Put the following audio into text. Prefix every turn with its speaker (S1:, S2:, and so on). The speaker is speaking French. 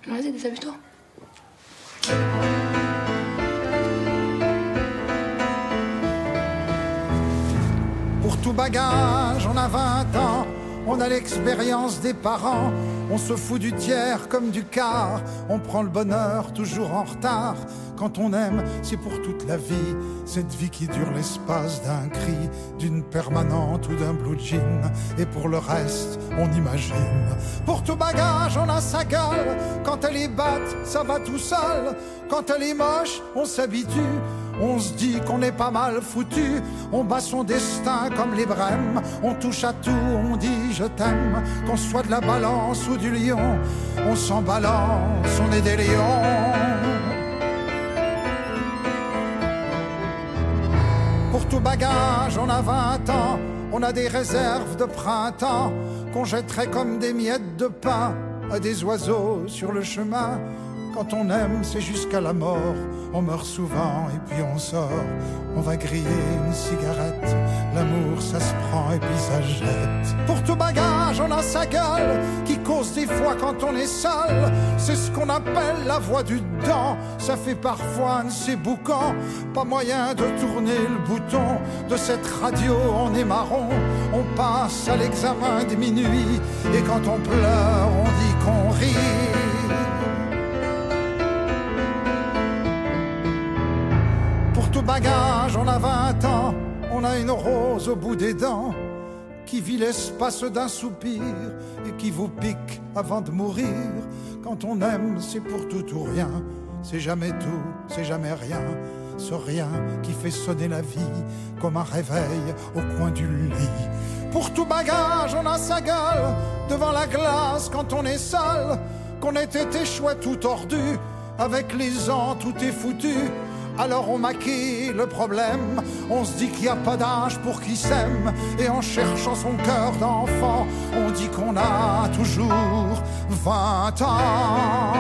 S1: Vas-y, déshabille-toi.
S2: Pour tout bagage, on a 20 ans, on a l'expérience des parents, on se fout du tiers comme du quart, on prend le bonheur toujours en retard. Quand on aime, c'est pour toute la vie, cette vie qui dure l'espace d'un cri, d'une permanente ou d'un blue jean, et pour le reste, on imagine. Pour tout bagage, on a sa gueule, quand elle est batte, ça va tout seul, quand elle est moche, on s'habitue. On se dit qu'on est pas mal foutu, on bat son destin comme les brèmes, on touche à tout, on dit je t'aime, qu'on soit de la balance ou du lion, on s'en balance, on est des lions. Pour tout bagage, on a 20 ans, on a des réserves de printemps, qu'on jetterait comme des miettes de pain à des oiseaux sur le chemin. Quand on aime, c'est jusqu'à la mort. On meurt souvent et puis on sort. On va griller une cigarette. L'amour, ça se prend et puis ça jette. Pour tout bagage, on a sa gueule qui cause des fois quand on est seul. C'est ce qu'on appelle la voix du dedans. Ça fait parfois un de ces boucans. Pas moyen de tourner le bouton de cette radio, on est marron. On passe à l'examen de minuit. Et quand on pleure, on dit qu'on rit. Tout bagage, on a 20 ans, on a une rose au bout des dents qui vit l'espace d'un soupir et qui vous pique avant de mourir. Quand on aime, c'est pour tout ou rien, c'est jamais tout, c'est jamais rien. Ce rien qui fait sonner la vie comme un réveil au coin du lit. Pour tout bagage, on a sa gueule devant la glace quand on est seul, qu'on ait été chouette tout tordu, avec les ans tout est foutu. Alors on maquille le problème, on se dit qu'il n'y a pas d'âge pour qui s'aime, et en cherchant son cœur d'enfant, on dit qu'on a toujours 20 ans.